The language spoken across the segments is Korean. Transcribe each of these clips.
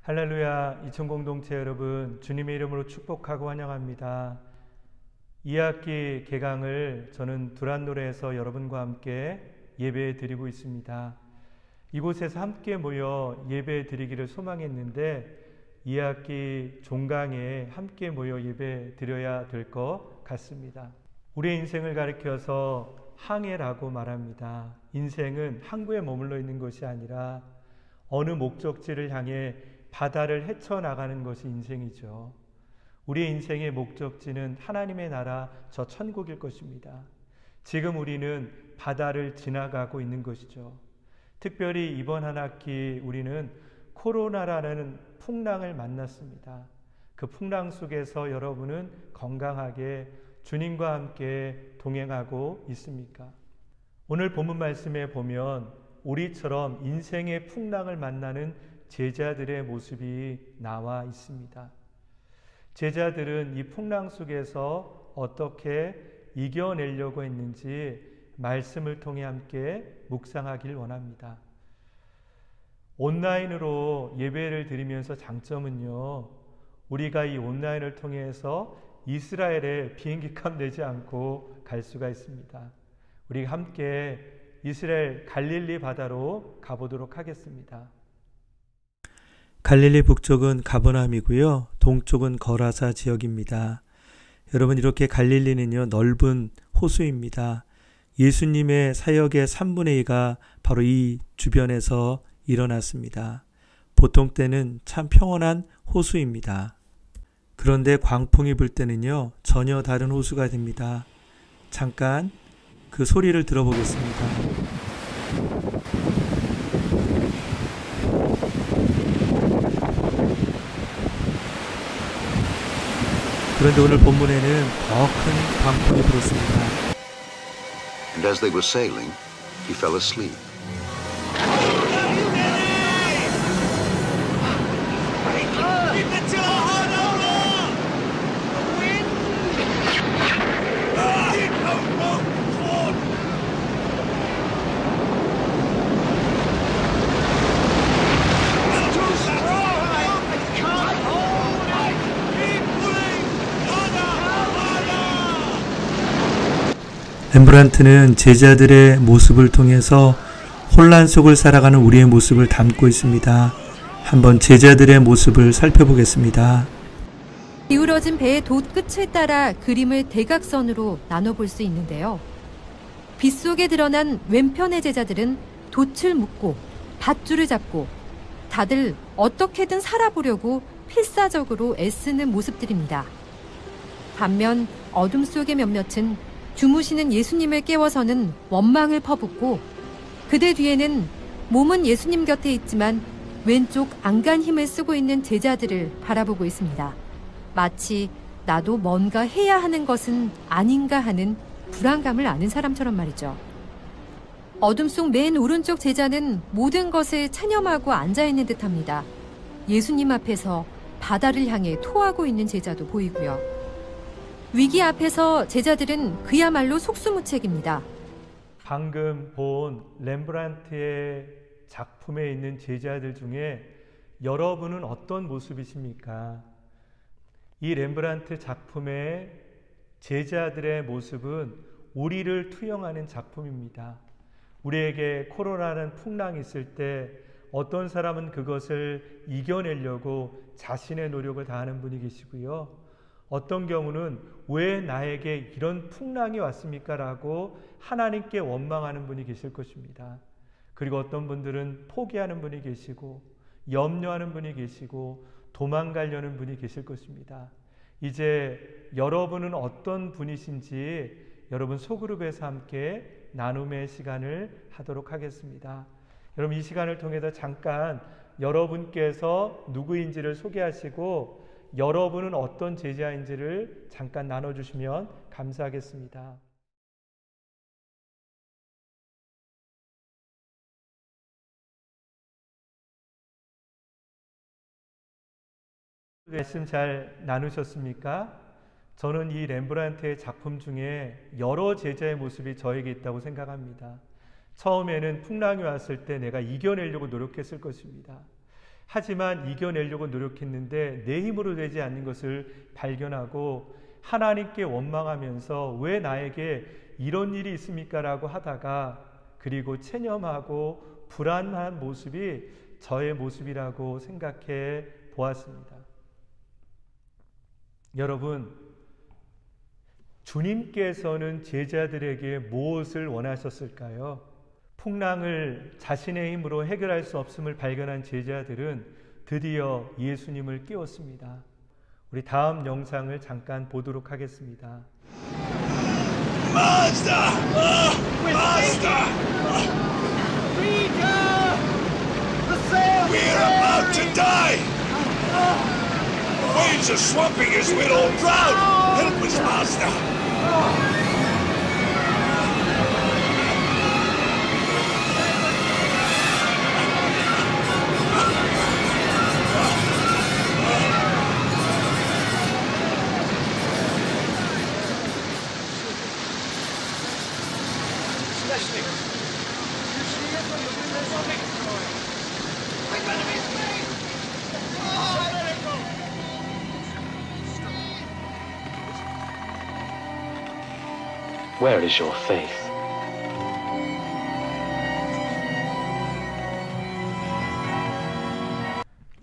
할렐루야, 이천공동체 여러분, 주님의 이름으로 축복하고 환영합니다. 2학기 개강을 저는 두란노래에서 여러분과 함께 예배 드리고 있습니다. 이곳에서 함께 모여 예배 드리기를 소망했는데 2학기 종강에 함께 모여 예배 드려야 될 것 같습니다. 우리의 인생을 가리켜서 항해라고 말합니다. 인생은 항구에 머물러 있는 것이 아니라 어느 목적지를 향해 바다를 헤쳐나가는 것이 인생이죠. 우리의 인생의 목적지는 하나님의 나라 저 천국일 것입니다. 지금 우리는 바다를 지나가고 있는 것이죠. 특별히 이번 한 학기 우리는 코로나라는 풍랑을 만났습니다. 그 풍랑 속에서 여러분은 건강하게 주님과 함께 동행하고 있습니까? 오늘 본문 말씀에 보면 우리처럼 인생의 풍랑을 만나는 제자들의 모습이 나와 있습니다. 제자들은 이 풍랑 속에서 어떻게 이겨내려고 했는지 말씀을 통해 함께 묵상하길 원합니다. 온라인으로 예배를 드리면서 장점은요, 우리가 이 온라인을 통해서 이스라엘에 비행기값 내지 않고 갈 수가 있습니다. 우리 함께 이스라엘 갈릴리 바다로 가보도록 하겠습니다. 갈릴리 북쪽은 가버나움이고요. 동쪽은 거라사 지역입니다. 여러분, 이렇게 갈릴리는요, 넓은 호수입니다. 예수님의 사역의 3분의 2가 바로 이 주변에서 일어났습니다. 보통 때는 참 평온한 호수입니다. 그런데 광풍이 불 때는요, 전혀 다른 호수가 됩니다. 잠깐 그 소리를 들어보겠습니다. 그런데 오늘 본문에는 더 큰 광풍이 불었습니다. And as they were sailing, he fell asleep. 렘브란트는 제자들의 모습을 통해서 혼란 속을 살아가는 우리의 모습을 담고 있습니다. 한번 제자들의 모습을 살펴보겠습니다. 기울어진 배의 돛 끝을 따라 그림을 대각선으로 나눠볼 수 있는데요. 빗속에 드러난 왼편의 제자들은 돛을 묶고 밧줄을 잡고 다들 어떻게든 살아보려고 필사적으로 애쓰는 모습들입니다. 반면 어둠 속의 몇몇은 주무시는 예수님을 깨워서는 원망을 퍼붓고 그들 뒤에는 몸은 예수님 곁에 있지만 왼쪽 안간 힘을 쓰고 있는 제자들을 바라보고 있습니다. 마치 나도 뭔가 해야 하는 것은 아닌가 하는 불안감을 아는 사람처럼 말이죠. 어둠 속 맨 오른쪽 제자는 모든 것을 체념하고 앉아있는 듯합니다. 예수님 앞에서 바다를 향해 토하고 있는 제자도 보이고요. 위기 앞에서 제자들은 그야말로 속수무책입니다. 방금 본 렘브란트의 작품에 있는 제자들 중에 여러분은 어떤 모습이십니까? 이 렘브란트 작품의 제자들의 모습은 우리를 투영하는 작품입니다. 우리에게 코로나라는 풍랑이 있을 때 어떤 사람은 그것을 이겨내려고 자신의 노력을 다하는 분이 계시고요. 어떤 경우는 왜 나에게 이런 풍랑이 왔습니까? 라고 하나님께 원망하는 분이 계실 것입니다. 그리고 어떤 분들은 포기하는 분이 계시고 염려하는 분이 계시고 도망가려는 분이 계실 것입니다. 이제 여러분은 어떤 분이신지 여러분 소그룹에서 함께 나눔의 시간을 하도록 하겠습니다. 여러분, 이 시간을 통해서 잠깐 여러분께서 누구인지를 소개하시고 여러분은 어떤 제자인지를 잠깐 나눠주시면 감사하겠습니다. 말씀 잘 나누셨습니까? 저는 이 렘브란트의 작품 중에 여러 제자의 모습이 저에게 있다고 생각합니다. 처음에는 풍랑이 왔을 때 내가 이겨내려고 노력했을 것입니다. 하지만 이겨내려고 노력했는데 내 힘으로 되지 않는 것을 발견하고 하나님께 원망하면서 왜 나에게 이런 일이 있습니까? 라고 하다가 그리고 체념하고 불안한 모습이 저의 모습이라고 생각해 보았습니다. 여러분, 주님께서는 제자들에게 무엇을 원하셨을까요? 풍랑을 자신의 힘으로 해결할 수 없음을 발견한 제자들은 드디어 예수님을 깨웠습니다. 우리 다음 영상을 잠깐 보도록 하겠습니다. Master! Master! We're about to die! Waves are swamping us, we'll all drown! Help us, Master! Where is your faith?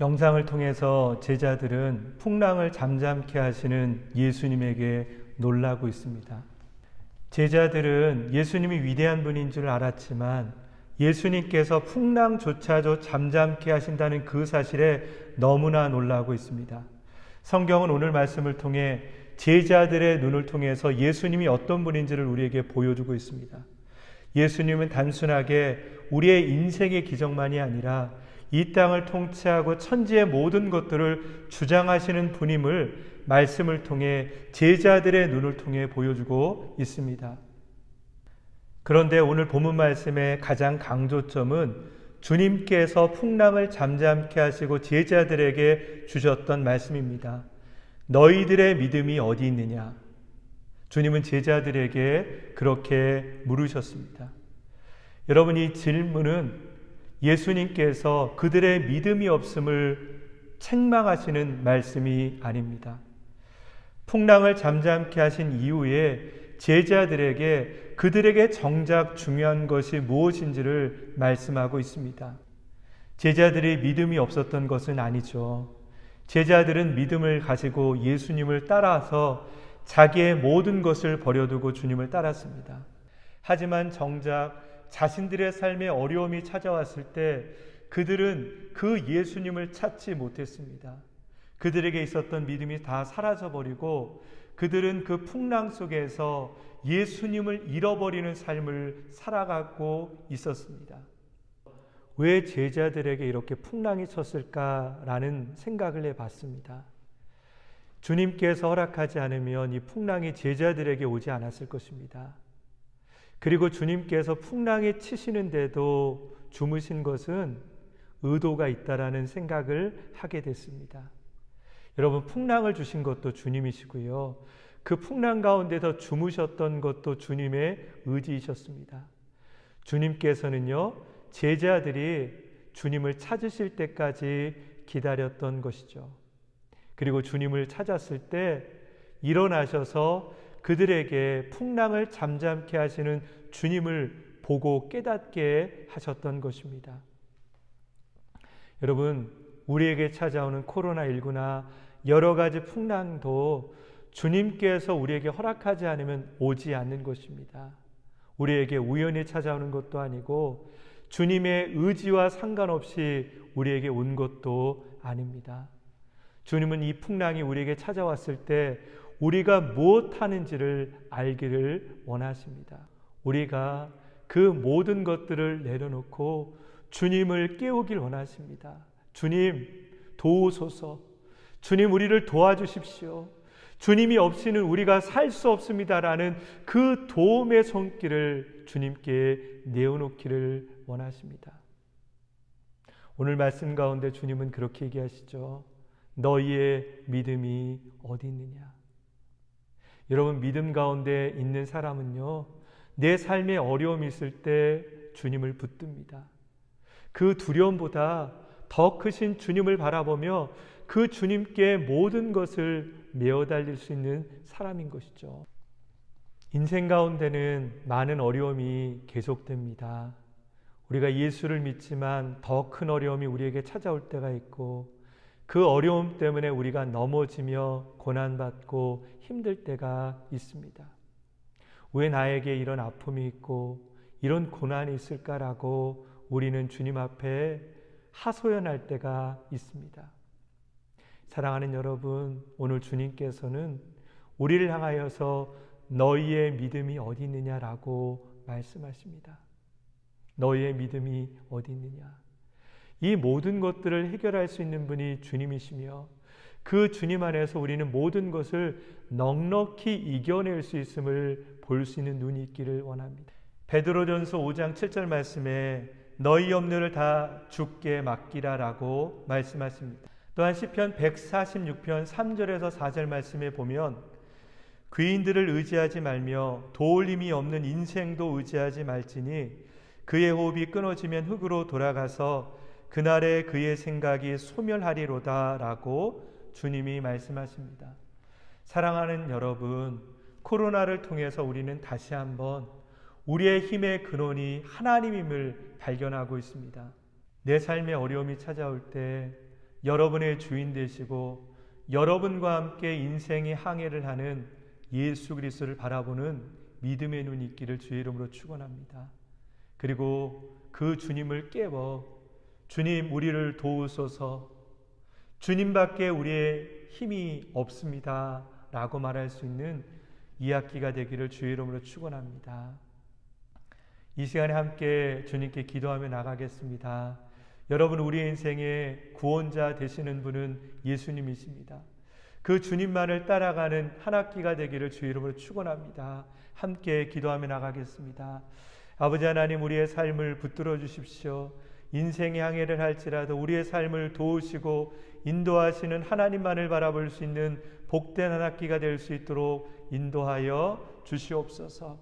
영상을 통해서 제자들은 풍랑을 잠잠케 하시는 예수님에게 놀라고 있습니다. 제자들은 예수님이 위대한 분인 줄 알았지만 예수님께서 풍랑조차도 잠잠케 하신다는 그 사실에 너무나 놀라고 있습니다. 성경은 오늘 말씀을 통해 제자들의 눈을 통해서 예수님이 어떤 분인지를 우리에게 보여주고 있습니다. 예수님은 단순하게 우리의 인생의 기적만이 아니라 이 땅을 통치하고 천지의 모든 것들을 주장하시는 분임을 말씀을 통해 제자들의 눈을 통해 보여주고 있습니다. 그런데 오늘 본문 말씀의 가장 강조점은 주님께서 풍랑을 잠잠케 하시고 제자들에게 주셨던 말씀입니다. 너희들의 믿음이 어디 있느냐? 주님은 제자들에게 그렇게 물으셨습니다. 여러분, 이 질문은 예수님께서 그들의 믿음이 없음을 책망하시는 말씀이 아닙니다. 풍랑을 잠잠케 하신 이후에 제자들에게 그들에게 정작 중요한 것이 무엇인지를 말씀하고 있습니다. 제자들이 믿음이 없었던 것은 아니죠. 제자들은 믿음을 가지고 예수님을 따라서 자기의 모든 것을 버려두고 주님을 따랐습니다. 하지만 정작 자신들의 삶에 어려움이 찾아왔을 때 그들은 그 예수님을 찾지 못했습니다. 그들에게 있었던 믿음이 다 사라져버리고 그들은 그 풍랑 속에서 예수님을 잃어버리는 삶을 살아가고 있었습니다. 왜 제자들에게 이렇게 풍랑이 쳤을까라는 생각을 해봤습니다. 주님께서 허락하지 않으면 이 풍랑이 제자들에게 오지 않았을 것입니다. 그리고 주님께서 풍랑이 치시는데도 주무신 것은 의도가 있다라는 생각을 하게 됐습니다. 여러분, 풍랑을 주신 것도 주님이시고요. 그 풍랑 가운데서 주무셨던 것도 주님의 의지이셨습니다. 주님께서는요, 제자들이 주님을 찾으실 때까지 기다렸던 것이죠. 그리고 주님을 찾았을 때 일어나셔서 그들에게 풍랑을 잠잠케 하시는 주님을 보고 깨닫게 하셨던 것입니다. 여러분, 우리에게 찾아오는 코로나19나 여러 가지 풍랑도 주님께서 우리에게 허락하지 않으면 오지 않는 것입니다. 우리에게 우연히 찾아오는 것도 아니고 주님의 의지와 상관없이 우리에게 온 것도 아닙니다. 주님은 이 풍랑이 우리에게 찾아왔을 때 우리가 무엇하는지를 알기를 원하십니다. 우리가 그 모든 것들을 내려놓고 주님을 깨우길 원하십니다. 주님, 도우소서. 주님, 우리를 도와주십시오. 주님이 없이는 우리가 살 수 없습니다라는 그 도움의 손길을 주님께 내어놓기를 원하십니다. 오늘 말씀 가운데 주님은 그렇게 얘기하시죠. 너희의 믿음이 어디 있느냐? 여러분, 믿음 가운데 있는 사람은요, 내 삶에 어려움이 있을 때 주님을 붙듭니다. 그 두려움보다 더 크신 주님을 바라보며 그 주님께 모든 것을 메어 달릴 수 있는 사람인 것이죠. 인생 가운데는 많은 어려움이 계속됩니다. 우리가 예수를 믿지만 더 큰 어려움이 우리에게 찾아올 때가 있고, 그 어려움 때문에 우리가 넘어지며 고난받고 힘들 때가 있습니다. 왜 나에게 이런 아픔이 있고 이런 고난이 있을까라고 우리는 주님 앞에 하소연할 때가 있습니다. 사랑하는 여러분, 오늘 주님께서는 우리를 향하여서 너희의 믿음이 어디 있느냐라고 말씀하십니다. 너희의 믿음이 어디 있느냐. 이 모든 것들을 해결할 수 있는 분이 주님이시며, 그 주님 안에서 우리는 모든 것을 넉넉히 이겨낼 수 있음을 볼 수 있는 눈이 있기를 원합니다. 베드로전서 5장 7절 말씀에 너희 염려를 다 주께 맡기라라고 말씀하십니다. 또한 시편 146편 3절에서 4절 말씀에 보면 귀인들을 의지하지 말며 도울 힘이 없는 인생도 의지하지 말지니 그의 호흡이 끊어지면 흙으로 돌아가서 그날에 그의 생각이 소멸하리로다 라고 주님이 말씀하십니다. 사랑하는 여러분, 코로나를 통해서 우리는 다시 한번 우리의 힘의 근원이 하나님임을 발견하고 있습니다. 내 삶에 어려움이 찾아올 때 여러분의 주인 되시고 여러분과 함께 인생의 항해를 하는 예수 그리스도를 바라보는 믿음의 눈이 있기를 주의 이름으로 축원합니다. 그리고 그 주님을 깨워 주님 우리를 도우소서, 주님밖에 우리의 힘이 없습니다 라고 말할 수 있는 이 학기가 되기를 주의 이름으로 축원합니다. 이 시간에 함께 주님께 기도하며 나가겠습니다. 여러분, 우리의 인생의 구원자 되시는 분은 예수님이십니다. 그 주님만을 따라가는 한 학기가 되기를 주의 이름으로 축원합니다. 함께 기도하며 나가겠습니다. 아버지 하나님, 우리의 삶을 붙들어 주십시오. 인생의 항해를 할지라도 우리의 삶을 도우시고 인도하시는 하나님만을 바라볼 수 있는 복된 한 학기가 될 수 있도록 인도하여 주시옵소서.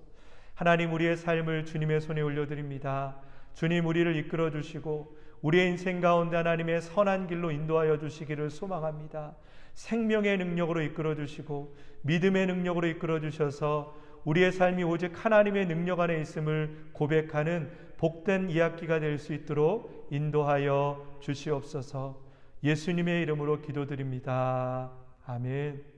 하나님, 우리의 삶을 주님의 손에 올려드립니다. 주님, 우리를 이끌어 주시고 우리의 인생 가운데 하나님의 선한 길로 인도하여 주시기를 소망합니다. 생명의 능력으로 이끌어 주시고 믿음의 능력으로 이끌어 주셔서 우리의 삶이 오직 하나님의 능력 안에 있음을 고백하는 복된 이 학기가 될 수 있도록 인도하여 주시옵소서. 예수님의 이름으로 기도드립니다. 아멘.